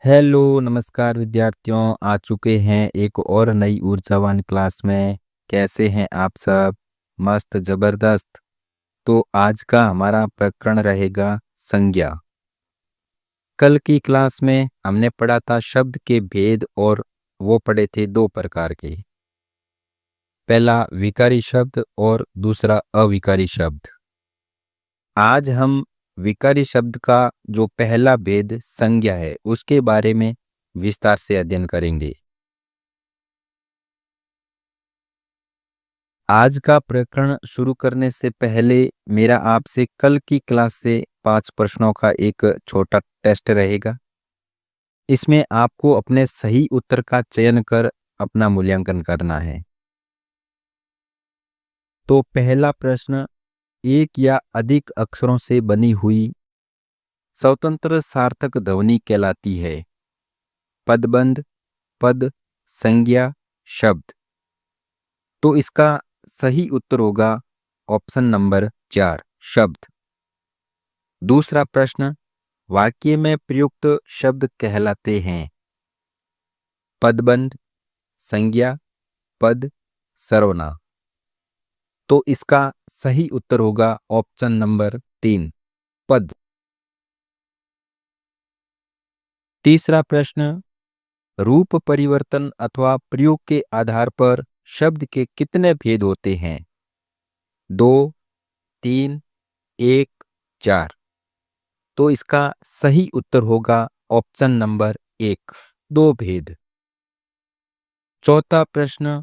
Hello, नमस्कार विद्यार्थियों। आ चुके हैं एक और नई ऊर्जावान क्लास में। कैसे हैं आप सब? मस्त, जबरदस्त। तो आज का हमारा प्रकरण रहेगा संज्ञा। कल की क्लास में हमने पढ़ा था शब्द के भेद, और वो पढ़े थे दो प्रकार के। पहला विकारी शब्द और दूसरा अविकारी शब्द। आज हम विकारी शब्द का जो पहला भेद संज्ञा है उसके बारे में विस्तार से अध्ययन करेंगे। आज का प्रकरण शुरू करने से पहले मेरा आपसे कल की क्लास से 5 प्रश्नों का एक छोटा टेस्ट रहेगा। इसमें आपको अपने सही उत्तर का चयन कर अपना मूल्यांकन करना है। तो पहला प्रश्न, एक या अधिक अक्षरों से बनी हुई स्वतंत्र सार्थक ध्वनि कहलाती है? पदबंध, पद, संज्ञा, शब्द। तो इसका सही उत्तर होगा ऑप्शन नंबर 4, शब्द। दूसरा प्रश्न, वाक्य में प्रयुक्त शब्द कहलाते हैं? पदबंध, संज्ञा, पद, सर्वनाम। तो इसका सही उत्तर होगा ऑप्शन नंबर 3, पद। तीसरा प्रश्न, रूप परिवर्तन अथवा प्रयोग के आधार पर शब्द के कितने भेद होते हैं? 2, 3, 1, 4। तो इसका सही उत्तर होगा ऑप्शन नंबर 1, 2 भेद। चौथा प्रश्न,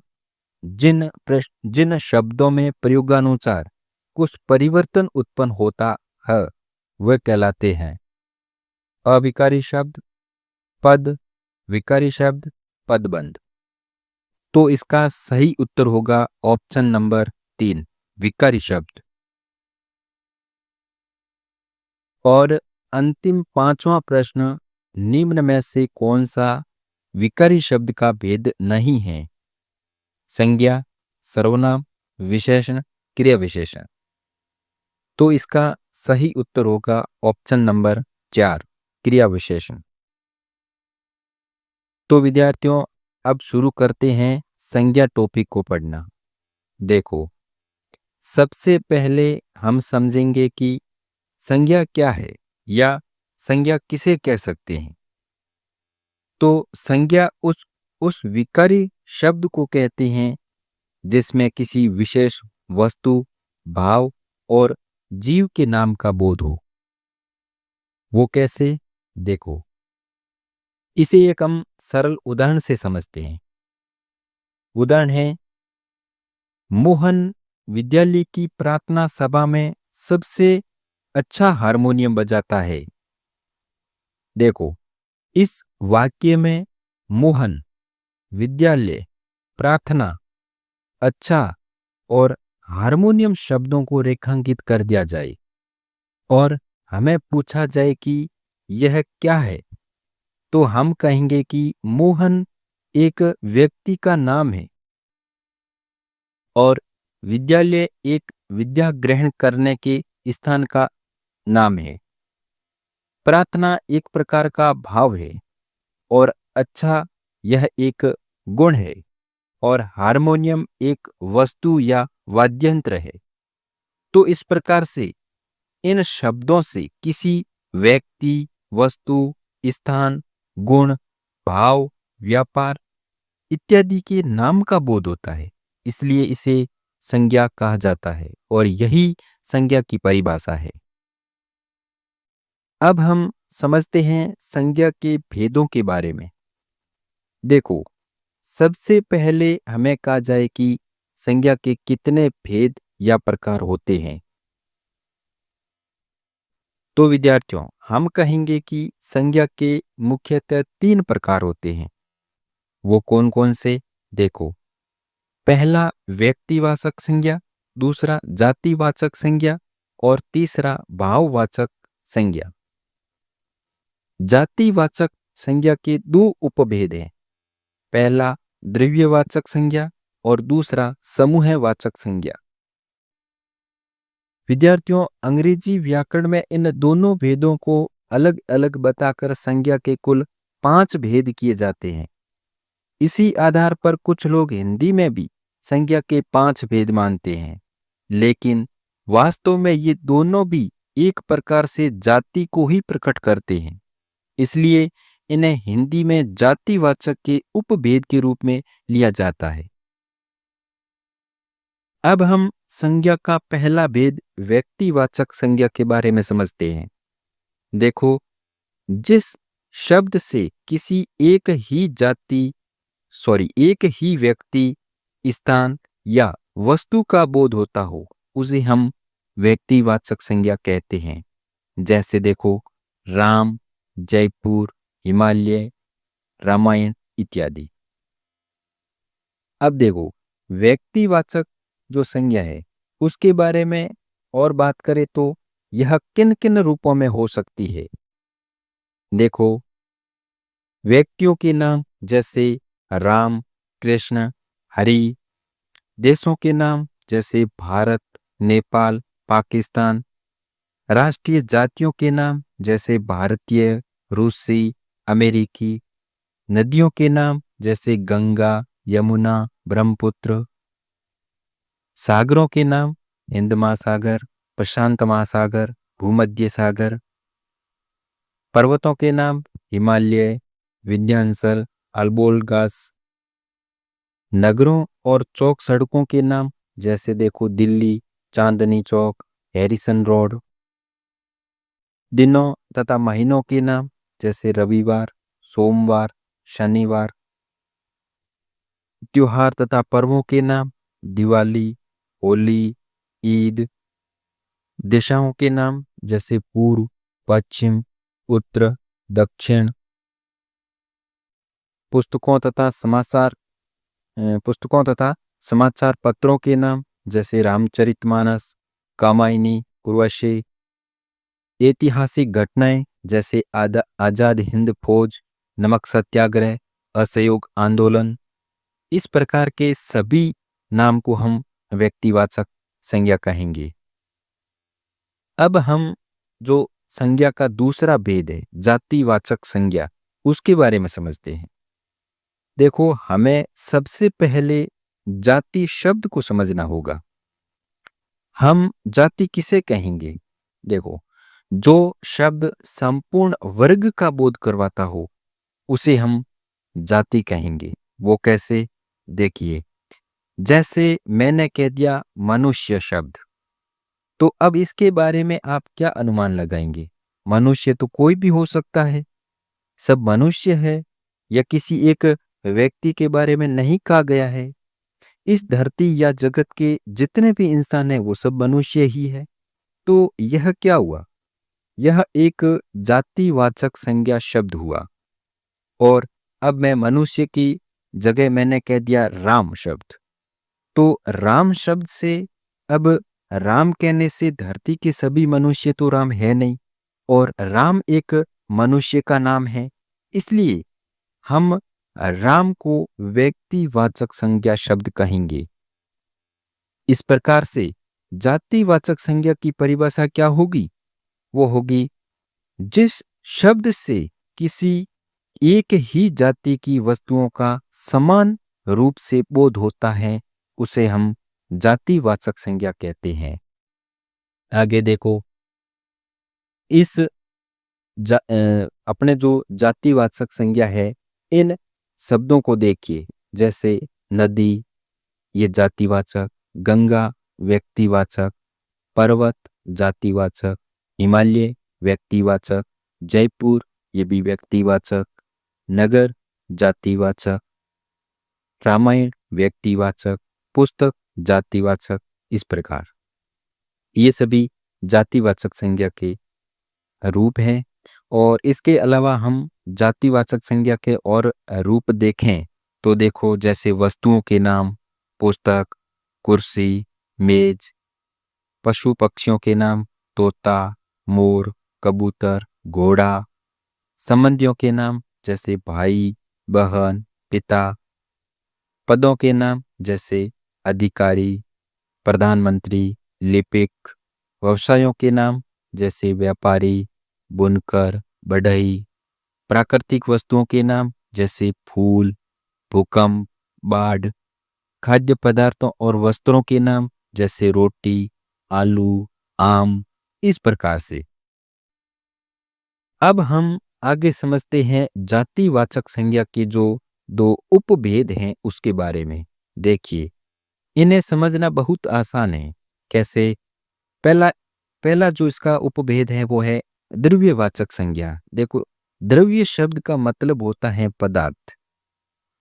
जिन शब्दों में प्रयोगानुसार कुछ परिवर्तन उत्पन्न होता है वे कहलाते हैं? अविकारी शब्द, पद, विकारी शब्द, पदबंध। तो इसका सही उत्तर होगा ऑप्शन नंबर 3, विकारी शब्द। और अंतिम पांचवा प्रश्न, निम्न में से कौन सा विकारी शब्द का भेद नहीं है? संज्ञा, सर्वनाम, विशेषण, क्रिया विशेषण। तो इसका सही उत्तर होगा ऑप्शन नंबर 4, क्रिया विशेषण। तो विद्यार्थियों, अब शुरू करते हैं संज्ञा टॉपिक को पढ़ना। देखो, सबसे पहले हम समझेंगे कि संज्ञा क्या है या संज्ञा किसे कह सकते हैं। तो संज्ञा उस विकारी शब्द को कहते हैं जिसमें किसी विशेष वस्तु, भाव और जीव के नाम का बोध हो। वो कैसे? देखो, इसे एक हम सरल उदाहरण से समझते हैं। उदाहरण है, मोहन विद्यालय की प्रार्थना सभा में सबसे अच्छा हारमोनियम बजाता है। देखो, इस वाक्य में मोहन, विद्यालय, प्रार्थना, अच्छा और हारमोनियम शब्दों को रेखांकित कर दिया जाए और हमें पूछा जाए कि यह क्या है, तो हम कहेंगे कि मोहन एक व्यक्ति का नाम है और विद्यालय एक विद्या ग्रहण करने के स्थान का नाम है। प्रार्थना एक प्रकार का भाव है और अच्छा यह एक गुण है, और हारमोनियम एक वस्तु या वाद्यंत्र है। तो इस प्रकार से इन शब्दों से किसी व्यक्ति, वस्तु, स्थान, गुण, भाव, व्यापार इत्यादि के नाम का बोध होता है, इसलिए इसे संज्ञा कहा जाता है और यही संज्ञा की परिभाषा है। अब हम समझते हैं संज्ञा के भेदों के बारे में। देखो, सबसे पहले हमें कहा जाए कि संज्ञा के कितने भेद या प्रकार होते हैं। तो विद्यार्थियों, हम कहेंगे कि संज्ञा के मुख्यतः 3 प्रकार होते हैं। वो कौन कौन से? देखो, पहला व्यक्तिवाचक संज्ञा, दूसरा जातिवाचक संज्ञा और तीसरा भाववाचक संज्ञा। जातिवाचक संज्ञा के 2 उपभेद हैं। पहला द्रव्यवाचक संज्ञा और दूसरा समूहवाचक संज्ञा। विद्यार्थियों, अंग्रेजी व्याकरण में इन दोनों भेदों को अलग अलग बताकर संज्ञा के कुल 5 भेद किए जाते हैं। इसी आधार पर कुछ लोग हिंदी में भी संज्ञा के 5 भेद मानते हैं, लेकिन वास्तव में ये दोनों भी एक प्रकार से जाति को ही प्रकट करते हैं। इसलिए इन्हें हिंदी में जातिवाचक के उपभेद के रूप में लिया जाता है। अब हम संज्ञा का पहला भेद व्यक्तिवाचक संज्ञा के बारे में समझते हैं। देखो, जिस शब्द से किसी एक ही व्यक्ति, स्थान या वस्तु का बोध होता हो, उसे हम व्यक्तिवाचक संज्ञा कहते हैं। जैसे देखो, राम, जयपुर, हिमालय, रामायण इत्यादि। अब देखो, व्यक्तिवाचक जो संज्ञा है उसके बारे में और बात करें तो यह किन किन रूपों में हो सकती है। देखो, व्यक्तियों के नाम जैसे राम, कृष्ण, हरि। देशों के नाम जैसे भारत, नेपाल, पाकिस्तान। राष्ट्रीय जातियों के नाम जैसे भारतीय, रूसी, अमेरिकी। नदियों के नाम जैसे गंगा, यमुना, ब्रह्मपुत्र। सागरों के नाम हिंद महासागर, प्रशांत महासागर, भूमध्य सागर। पर्वतों के नाम हिमालय, विंध्याचल, अल्बोर्गास। नगरों और चौक सड़कों के नाम जैसे देखो दिल्ली, चांदनी चौक, हैरिसन रोड। दिनों तथा महीनों के नाम जैसे रविवार, सोमवार, शनिवार। त्योहार तथा पर्वों के नाम दिवाली, होली, ईद। दिशाओं के नाम जैसे पूर्व, पश्चिम, उत्तर, दक्षिण। पुस्तकों तथा समाचार पत्रों के नाम जैसे रामचरितमानस, कामायनी, उर्वशी। ऐतिहासिक घटनाएं जैसे आजाद हिंद फौज, नमक सत्याग्रह, असहयोग आंदोलन। इस प्रकार के सभी नाम को हम व्यक्तिवाचक संज्ञा कहेंगे। अब हम जो संज्ञा का दूसरा भेद है जातिवाचक संज्ञा, उसके बारे में समझते हैं। देखो, हमें सबसे पहले जाति शब्द को समझना होगा। हम जाति किसे कहेंगे? देखो, जो शब्द संपूर्ण वर्ग का बोध करवाता हो उसे हम जाति कहेंगे। वो कैसे? देखिए, जैसे मैंने कह दिया मनुष्य शब्द, तो अब इसके बारे में आप क्या अनुमान लगाएंगे? मनुष्य तो कोई भी हो सकता है, सब मनुष्य है, या किसी एक व्यक्ति के बारे में नहीं कहा गया है। इस धरती या जगत के जितने भी इंसान हैं वो सब मनुष्य ही है। तो यह क्या हुआ? यह एक जातिवाचक संज्ञा शब्द हुआ। और अब मैं मनुष्य की जगह मैंने कह दिया राम शब्द। तो राम शब्द से, अब राम कहने से धरती के सभी मनुष्य तो राम है नहीं, और राम एक मनुष्य का नाम है, इसलिए हम राम को व्यक्तिवाचक संज्ञा शब्द कहेंगे। इस प्रकार से जातिवाचक संज्ञा की परिभाषा क्या होगी? वो होगी जिस शब्द से किसी एक ही जाति की वस्तुओं का समान रूप से बोध होता है उसे हम जातिवाचक संज्ञा कहते हैं। आगे देखो, इस अपने जो जातिवाचक संज्ञा है, इन शब्दों को देखिए। जैसे नदी, ये जातिवाचक। गंगा व्यक्तिवाचक। पर्वत जातिवाचक। हिमालय व्यक्तिवाचक। जयपुर ये भी व्यक्तिवाचक। नगर जातिवाचक। रामायण व्यक्तिवाचक। पुस्तक जातिवाचक। इस प्रकार ये सभी जातिवाचक संज्ञा के रूप हैं। और इसके अलावा हम जातिवाचक संज्ञा के और रूप देखें तो देखो, जैसे वस्तुओं के नाम पुस्तक, कुर्सी, मेज। पशु पक्षियों के नाम तोता, मोर, कबूतर, घोड़ा। संबंधियों के नाम जैसे भाई, बहन, पिता। पदों के नाम जैसे अधिकारी, प्रधानमंत्री, लिपिक। व्यवसायों के नाम जैसे व्यापारी, बुनकर, बढ़ई। प्राकृतिक वस्तुओं के नाम जैसे फूल, भूकंप, बाढ़। खाद्य पदार्थों और वस्त्रों के नाम जैसे रोटी, आलू, आम, इस प्रकार से। अब हम आगे समझते हैं जातिवाचक संज्ञा के जो दो उपभेद हैं उसके बारे में। देखिए, इन्हें समझना बहुत आसान है। कैसे? पहला पहला जो इसका उपभेद है वो है द्रव्यवाचक संज्ञा। देखो, द्रव्य शब्द का मतलब होता है पदार्थ,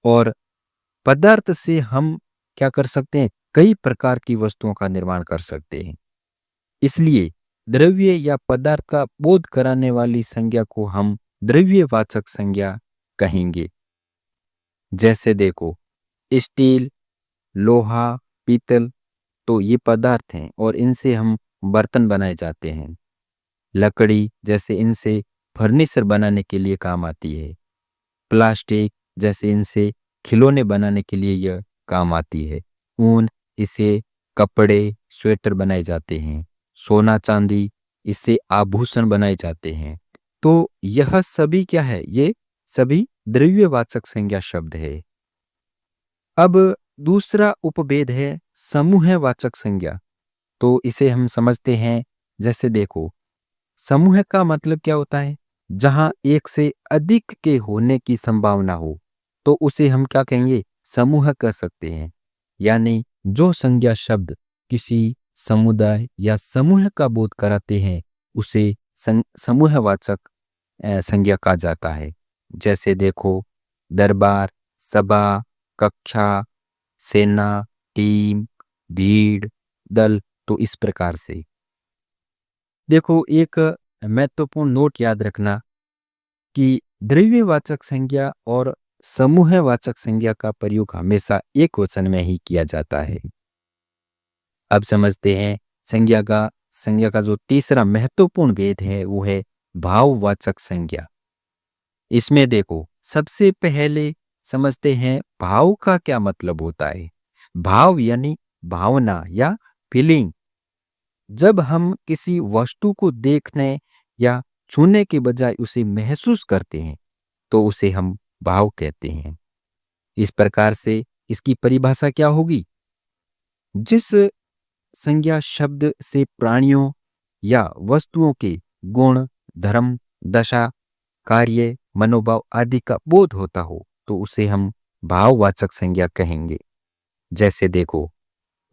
और पदार्थ से हम क्या कर सकते हैं? कई प्रकार की वस्तुओं का निर्माण कर सकते हैं। इसलिए द्रव्य या पदार्थ का बोध कराने वाली संज्ञा को हम द्रव्यवाचक संज्ञा कहेंगे। जैसे देखो, स्टील, लोहा, पीतल, तो ये पदार्थ हैं और इनसे हम बर्तन बनाए जाते हैं। लकड़ी, जैसे इनसे फर्नीचर बनाने के लिए काम आती है। प्लास्टिक, जैसे इनसे खिलौने बनाने के लिए यह काम आती है। ऊन, इसे कपड़े, स्वेटर बनाए जाते हैं। सोना, चांदी, इससे आभूषण बनाए जाते हैं। तो यह सभी क्या है? ये सभी द्रव्यवाचक संज्ञा शब्द है। अब दूसरा उपभेद है समूहवाचक संज्ञा। तो इसे हम समझते हैं। जैसे देखो, समूह का मतलब क्या होता है? जहां एक से अधिक के होने की संभावना हो, तो उसे हम क्या कहेंगे? समूह कह सकते हैं। यानी जो संज्ञा शब्द किसी समुदाय या समूह का बोध कराते हैं उसे समूहवाचक संज्ञा कहा जाता है। जैसे देखो, दरबार, सभा, कक्षा, सेना, टीम, भीड़, दल, तो इस प्रकार से। देखो, एक महत्वपूर्ण नोट याद रखना कि द्रव्यवाचक संज्ञा और समूहवाचक संज्ञा का प्रयोग हमेशा एक वचन में ही किया जाता है। अब समझते हैं संज्ञा का जो तीसरा महत्वपूर्ण भेद है वो है भाववाचक संज्ञा। इसमें देखो, सबसे पहले समझते हैं भाव का क्या मतलब होता है। भाव यानी भावना या फीलिंग। जब हम किसी वस्तु को देखने या छूने के बजाय उसे महसूस करते हैं तो उसे हम भाव कहते हैं। इस प्रकार से इसकी परिभाषा क्या होगी? जिस संज्ञा शब्द से प्राणियों या वस्तुओं के गुण, धर्म, दशा, कार्य, मनोभाव आदि का बोध होता हो तो उसे हम भाववाचक संज्ञा कहेंगे। जैसे देखो,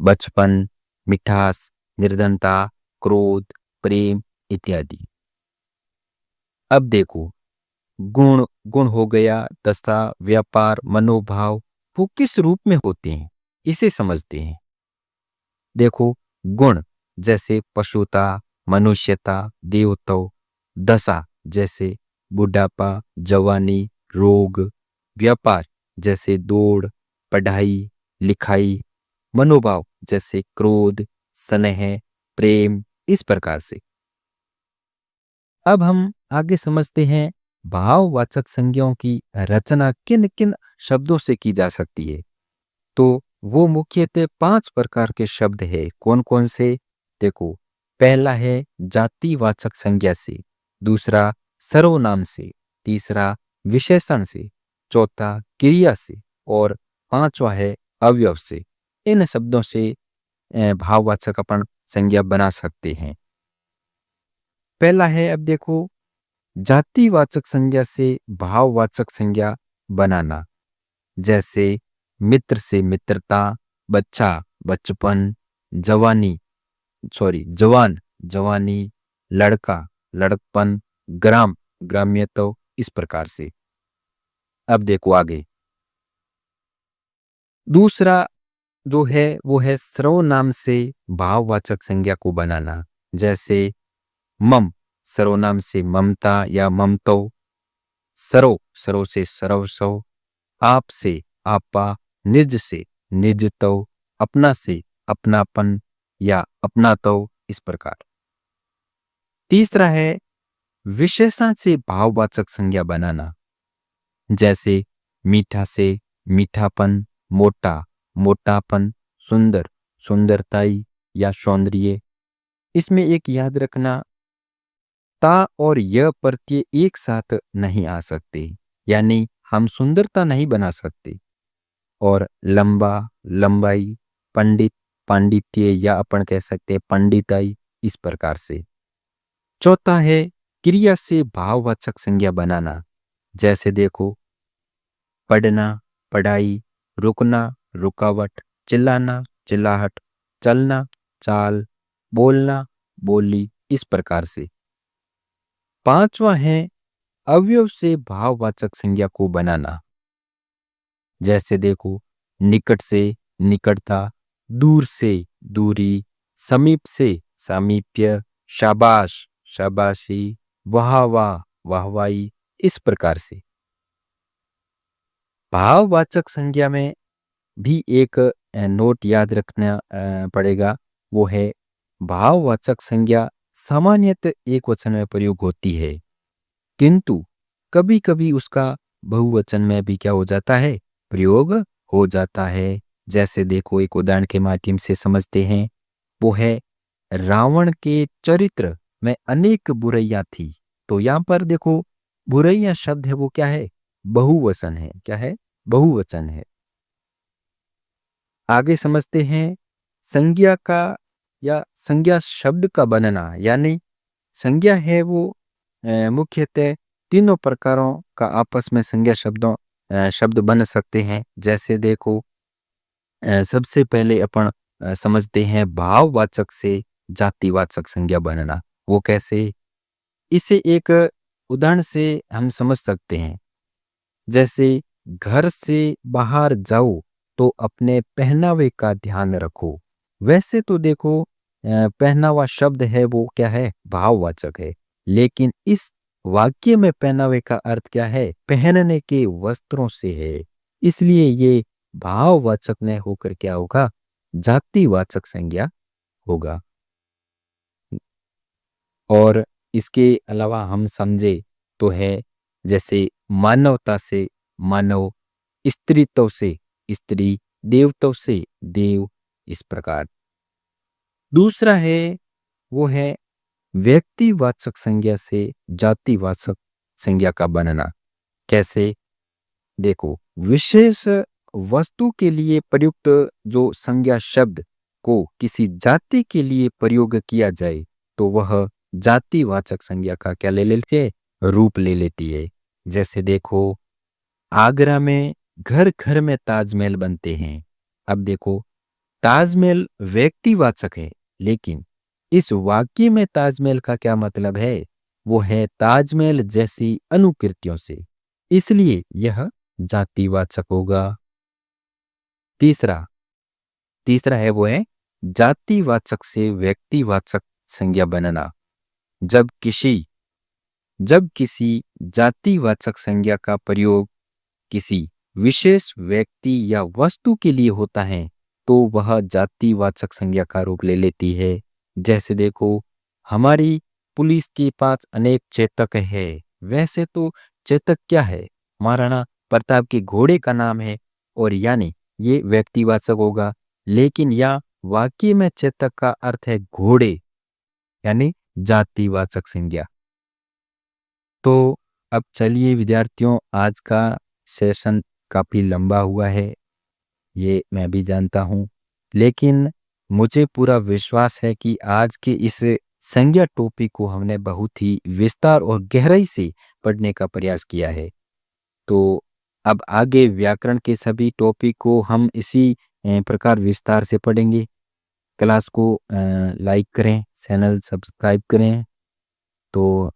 बचपन, मिठास, निर्धनता, क्रोध, प्रेम इत्यादि। अब देखो, गुण गुण हो गया, दशा, व्यापार, मनोभाव, वो किस रूप में होते हैं इसे समझते हैं। देखो, गुण जैसे पशुता, मनुष्यता, देवत्व। दशा जैसे बुढ़ापा, जवानी, रोग। व्यापार जैसे दौड़, पढ़ाई, लिखाई। मनोभाव जैसे क्रोध, स्नेह, प्रेम, इस प्रकार से। अब हम आगे समझते हैं भाववाचक संज्ञाओं की रचना किन किन शब्दों से की जा सकती है। तो वो मुख्यतः 5 प्रकार के शब्द है। कौन कौन से? देखो, पहला है जातिवाचक संज्ञा से, दूसरा सर्वनाम से, तीसरा विशेषण से, चौथा क्रिया से, और पांचवा है अवयव से। इन शब्दों से भाववाचक अपन संज्ञा बना सकते हैं। पहला है, अब देखो, जातिवाचक संज्ञा से भाववाचक संज्ञा बनाना। जैसे मित्र से मित्रता, बच्चा बचपन, जवान जवानी, लड़का लड़कपन, ग्राम ग्राम्यत्व, इस प्रकार से। अब देखो आगे, दूसरा जो है वो है सर्वनाम से भाववाचक संज्ञा को बनाना। जैसे मम, सर्वनाम से ममता या ममतो। सरो से सरवसो। आप से आपा, निज से निजतो, अपना से अपनापन या अपनातो, इस प्रकार। तीसरा है विशेषण से भाववाचक संज्ञा बनाना। जैसे मीठा से मीठापन, मोटा मोटापन, सुंदर सुंदरताई या सौंदर्य। इसमें एक याद रखना, ता और य प्रत्यय एक साथ नहीं आ सकते, यानी हम सुंदरता नहीं बना सकते। और लंबा, लंबाई, पंडित, पांडित्य या अपन कह सकते हैं पंडिताई, इस प्रकार से। चौथा है क्रिया से भाववाचक संज्ञा बनाना। जैसे देखो, पढ़ना, पढ़ाई, रुकना, रुकावट, चिल्लाना, चिल्लाहट, चलना, चाल, बोलना, बोली, इस प्रकार से। पांचवा है अवयव से भाववाचक संज्ञा को बनाना। जैसे देखो, निकट से निकटता, दूर से दूरी, समीप से सामीप्य, शाबाश, शाबाशी, वाह वाह, वाहवाही, इस प्रकार से। भाववाचक संज्ञा में भी एक नोट याद रखना पड़ेगा, वो है भाववाचक संज्ञा सामान्यतः एक वचन में प्रयोग होती है, किंतु कभी कभी उसका बहुवचन में भी क्या हो जाता है, प्रयोग हो जाता है। जैसे देखो, एक उदाहरण के माध्यम से समझते हैं, वो है रावण के चरित्र में अनेक बुराइयां थी। तो यहाँ पर देखो, बुराइयां शब्द है वो क्या है, बहुवचन है। क्या है, बहुवचन है। आगे समझते हैं संज्ञा का या संज्ञा शब्द का बनना, यानी संज्ञा है वो मुख्यतः तीनों प्रकारों का आपस में संज्ञा शब्द बन सकते हैं। जैसे देखो, सबसे पहले अपन समझते हैं भाववाचक से जातिवाचक संज्ञा बनना। वो कैसे, इसे एक उदाहरण से हम समझ सकते हैं। जैसे, घर से बाहर जाओ तो अपने पहनावे का ध्यान रखो। वैसे तो देखो, पहनावा शब्द है वो क्या है, भाववाचक है, लेकिन इस वाक्य में पहनावे का अर्थ क्या है, पहनने के वस्त्रों से है। इसलिए ये भाववाचक न होकर क्या होगा, जातिवाचक संज्ञा होगा। और इसके अलावा हम समझे तो है, जैसे मानवता से मानव, स्त्रीत्व से स्त्री, देवत्व से देव, इस प्रकार। दूसरा है वो है व्यक्तिवाचक संज्ञा से जातिवाचक संज्ञा का बनना। कैसे, देखो, विशेष वस्तु के लिए प्रयुक्त जो संज्ञा शब्द को किसी जाति के लिए प्रयोग किया जाए तो वह जातिवाचक संज्ञा का क्या ले लेती है, रूप ले लेती है। जैसे देखो, आगरा में घर घर में ताजमहल बनते हैं। अब देखो, ताजमहल व्यक्तिवाचक है, लेकिन इस वाक्य में ताजमहल का क्या मतलब है, वो है ताजमहल जैसी अनुकृतियों से, इसलिए यह जातिवाचक होगा। तीसरा तीसरा है वो है जातिवाचक से व्यक्तिवाचक संज्ञा बनना। जब किसी जब किसी जातिवाचक संज्ञा का प्रयोग किसी विशेष व्यक्ति या वस्तु के लिए होता है तो वह जातिवाचक संज्ञा का रूप ले लेती है। जैसे देखो, हमारी पुलिस के पास अनेक चेतक है। वैसे तो चेतक क्या है, महाराणा प्रताप के घोड़े का नाम है, और यानी ये व्यक्तिवाचक होगा। लेकिन यह वाक्य में चेतक का अर्थ है घोड़े, यानी जातिवाचक संज्ञा। तो अब चलिए विद्यार्थियों, आज का सेशन काफी लंबा हुआ है, ये मैं भी जानता हूँ, लेकिन मुझे पूरा विश्वास है कि आज के इस संज्ञा टॉपिक को हमने बहुत ही विस्तार और गहराई से पढ़ने का प्रयास किया है। तो अब आगे व्याकरण के सभी टॉपिक को हम इसी प्रकार विस्तार से पढ़ेंगे। क्लास को लाइक करें, चैनल सब्सक्राइब करें। तो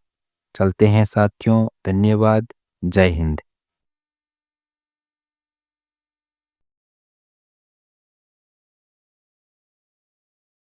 चलते हैं साथियों, धन्यवाद, जय हिंद।